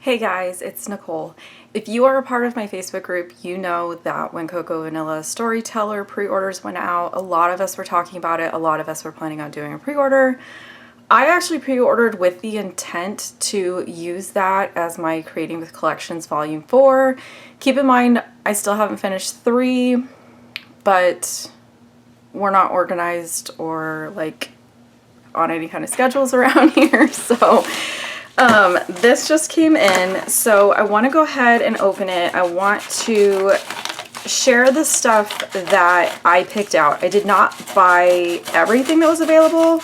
Hey guys, it's Nicole. If you are a part of my Facebook group, you know that when Cocoa Vanilla Storyteller pre-orders went out, a lot of us were talking about it. A lot of us were planning on doing a pre-order. I actually pre-ordered with the intent to use that as my Creating with Collections Volume 4. Keep in mind, I still haven't finished 3, but we're not organized or like on any kind of schedules around here, so this just came in, so I want to go ahead and open it. I want to share the stuff that I picked out. I did not buy everything that was available.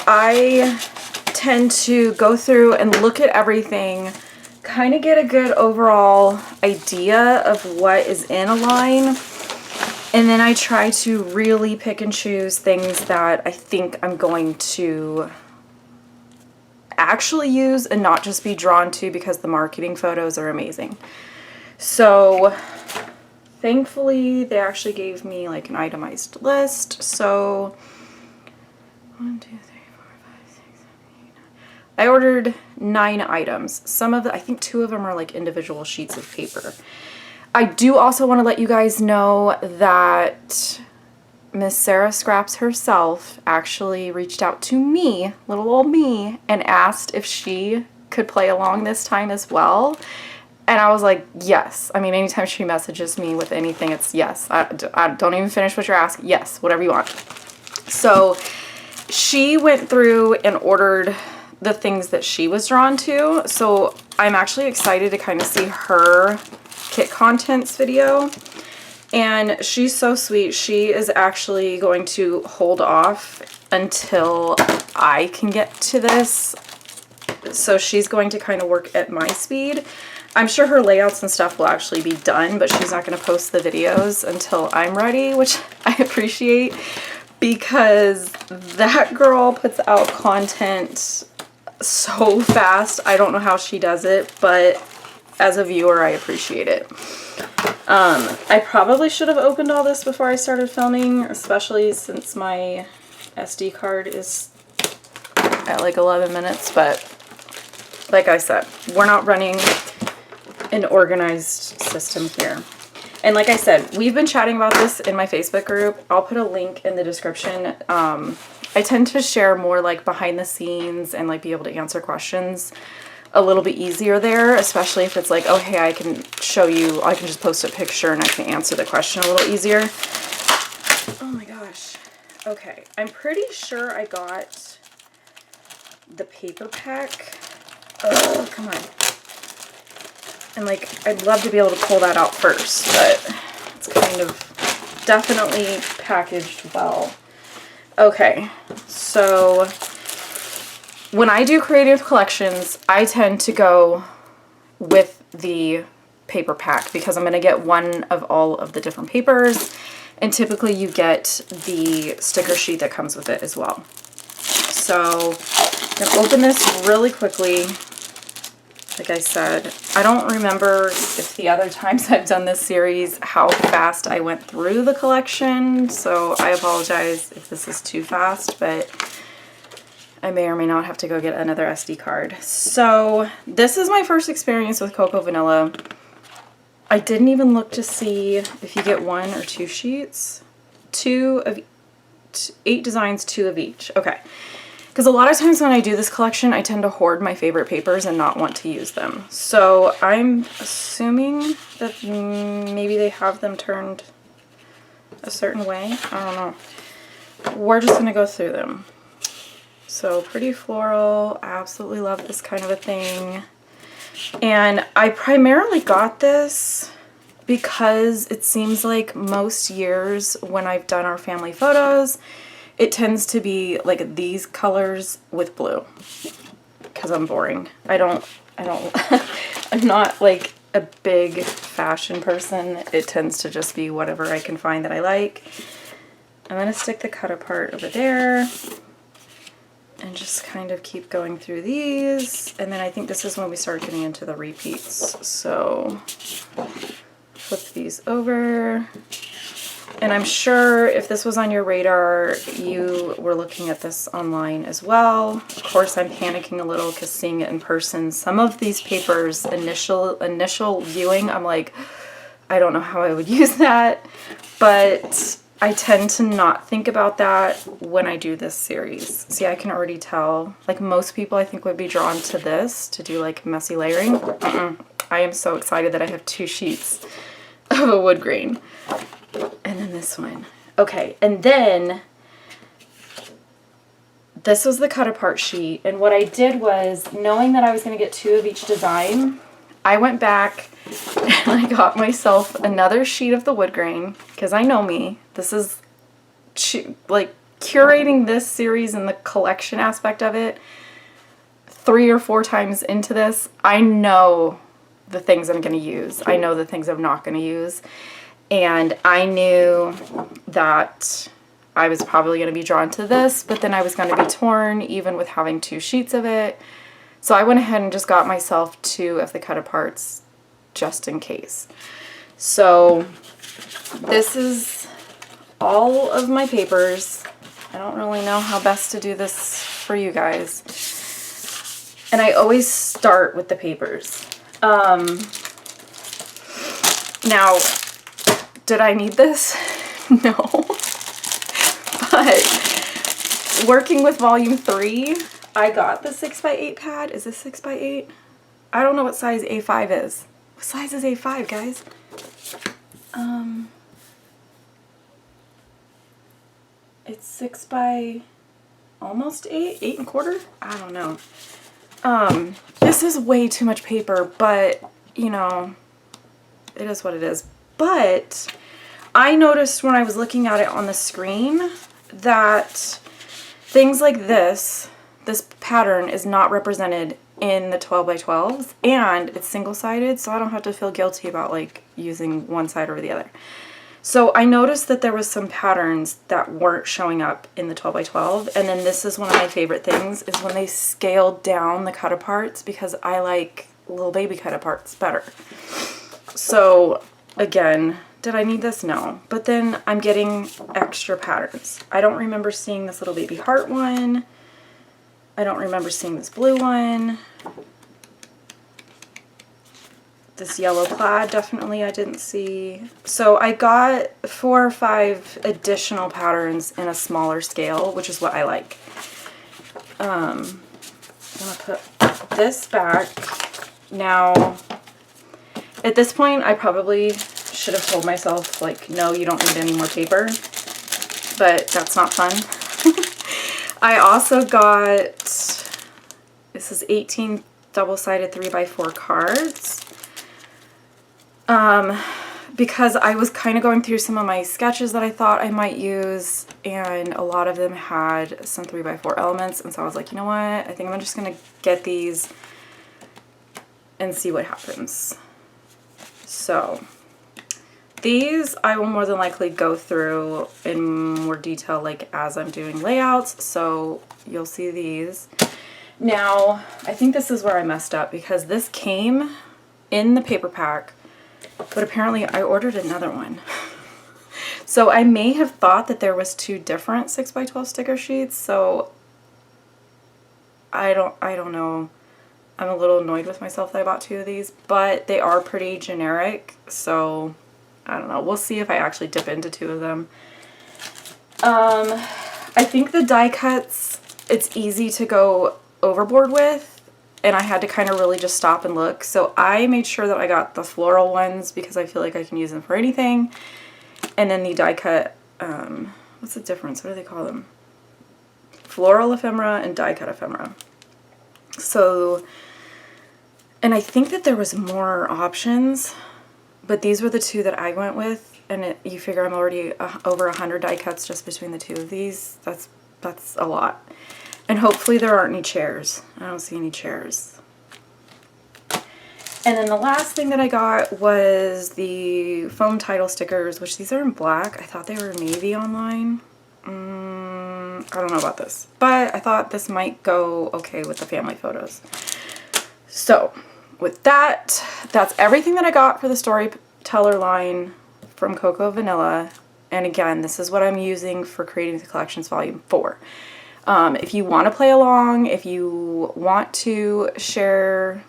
I tend to go through and look at everything, kind of get a good overall idea of what is in a line, and then I try to really pick and choose things that I think I'm going to actually use and not just be drawn to because the marketing photos are amazing. So thankfully they actually gave me like an itemized list. So 1, 2, 3, 4, 5, 6, 7, 8, 9. I ordered 9 items. Some of the, I think 2 of them are like individual sheets of paper. I do also want to let you guys know that Miss Sara Scraps herself actually reached out to me, little old me, and asked if she could play along this time as well. And I was like, yes. I mean, anytime she messages me with anything, it's yes. I don't even finish what you're asking. Yes, whatever you want. So she went through and ordered the things that she was drawn to. So I'm actually excited to kind of see her kit contents video. And she's so sweet. She is actually going to hold off until I can get to this. So she's going to kind of work at my speed. I'm sure her layouts and stuff will actually be done, but she's not going to post the videos until I'm ready, which I appreciate because that girl puts out content so fast. I don't know how she does it, but as a viewer, I appreciate it. I probably should have opened all this before I started filming, especially since my SD card is at like 11 minutes, but like I said, we're not running an organized system here. And like I said, we've been chatting about this in my Facebook group. I'll put a link in the description. I tend to share more like behind the scenes and like be able to answer questions a little bit easier there, especially if it's like, oh hey, I can show you, I can just post a picture and I can answer the question a little easier. Oh my gosh. Okay, I'm pretty sure I got the paper pack. Oh, come on. And like, I'd love to be able to pull that out first, but it's kind of definitely packaged well. Okay, so when I do creative collections, I tend to go with the paper pack because I'm going to get one of all of the different papers, and typically you get the sticker sheet that comes with it as well. So I'm going to open this really quickly. Like I said, I don't remember if the other times I've done this series how fast I went through the collection, so I apologize if this is too fast, but I may or may not have to go get another SD card. So this is my first experience with Cocoa Vanilla. I didn't even look to see if you get 1 or 2 sheets. 8 designs, 2 of each. Okay. Because a lot of times when I do this collection, I tend to hoard my favorite papers and not want to use them. So I'm assuming that maybe they have them turned a certain way. I don't know. We're just going to go through them. So pretty floral, I absolutely love this kind of a thing. And I primarily got this because it seems like most years when I've done our family photos, it tends to be like these colors with blue. Because I'm boring. I'm not like a big fashion person. It tends to just be whatever I can find that I like. I'm going to stick the cut apart over there. And just kind of keep going through these. And then I think this is when we start getting into the repeats. So flip these over. And I'm sure if this was on your radar, you were looking at this online as well. Of course, I'm panicking a little because seeing it in person, some of these papers, initial viewing, I'm like, I don't know how I would use that. But I tend to not think about that when I do this series. See, I can already tell, like most people I think would be drawn to this, to do like messy layering. I am so excited that I have 2 sheets of a wood grain. And then this one. Okay, and then this was the cut apart sheet. And what I did was, knowing that I was going to get 2 of each design, I went back and I got myself another sheet of the wood grain, because I know me. This is like curating this series and the collection aspect of it 3 or 4 times into this. I know the things I'm going to use. I know the things I'm not going to use. And I knew that I was probably going to be drawn to this, but then I was going to be torn even with having 2 sheets of it. So I went ahead and just got myself 2 of the cut aparts just in case. So this is all of my papers. I don't really know how best to do this for you guys. And I always start with the papers. Now, did I need this? No. But working with volume 3, I got the 6x8 pad. Is this 6x8? I don't know what size A5 is. What size is A5, guys? It's 6 by almost 8, 8 1/4. I don't know. This is way too much paper, but you know, it is what it is. But I noticed when I was looking at it on the screen that things like this pattern is not represented in the 12 by 12s, and it's single-sided, so I don't have to feel guilty about like using one side over the other. So I noticed that there was some patterns that weren't showing up in the 12 by 12, and then this is one of my favorite things, is when they scaled down the cut aparts, because I like little baby cut aparts better. So again, did I need this? No. But then I'm getting extra patterns. I don't remember seeing this little baby heart one. I don't remember seeing this blue one. This yellow plaid, definitely I didn't see. So I got 4 or 5 additional patterns in a smaller scale, which is what I like. I'm gonna put this back. Now, at this point, I probably should have told myself, like, no, you don't need any more paper, but that's not fun. I also got, this is 18 double-sided 3x4 cards. Because I was kind of going through some of my sketches that I thought I might use, and a lot of them had some 3x4 elements, and so I was like, you know what, I think I'm just going to get these and see what happens. So these I will more than likely go through in more detail like as I'm doing layouts, so you'll see these. Now, I think this is where I messed up, because this came in the paper pack, but apparently I ordered another one. So I may have thought that there was 2 different 6x12 sticker sheets, so I don't know. I'm a little annoyed with myself that I bought 2 of these, but they are pretty generic, so I don't know. We'll see if I actually dip into 2 of them. I think the die cuts, it's easy to go overboard with, and I had to kind of really just stop and look. So I made sure that I got the floral ones because I feel like I can use them for anything. And then the die cut, what's the difference? What do they call them? Floral ephemera and die cut ephemera. So, and I think that there was more options, but these were the 2 that I went with. And you figure I'm already over 100 die cuts just between the 2 of these. That's a lot. And hopefully there aren't any chairs. I don't see any chairs. And then the last thing that I got was the foam title stickers, which these are in black. I thought they were navy online. I don't know about this, but I thought this might go okay with the family photos. So with that, that's everything that I got for the Storyteller line from Cocoa Vanilla. And again, this is what I'm using for creating the collections volume 4. If you want to play along, if you want to share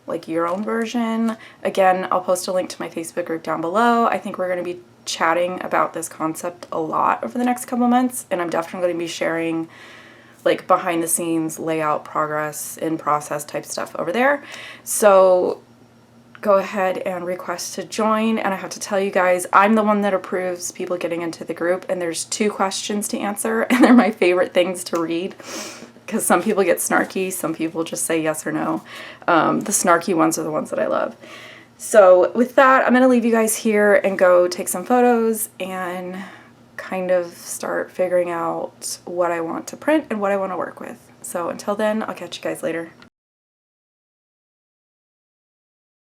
like your own version, again, I'll post a link to my Facebook group down below. I think we're going to be chatting about this concept a lot over the next couple months, and I'm definitely going to be sharing like behind the scenes layout, progress, in process type stuff over there. So go ahead and request to join. And I have to tell you guys, I'm the one that approves people getting into the group, and there's 2 questions to answer, and they're my favorite things to read because some people get snarky, some people just say yes or no. The snarky ones are the ones that I love. So with that, I'm going to leave you guys here and go take some photos and kind of start figuring out what I want to print and what I want to work with. So until then, I'll catch you guys later.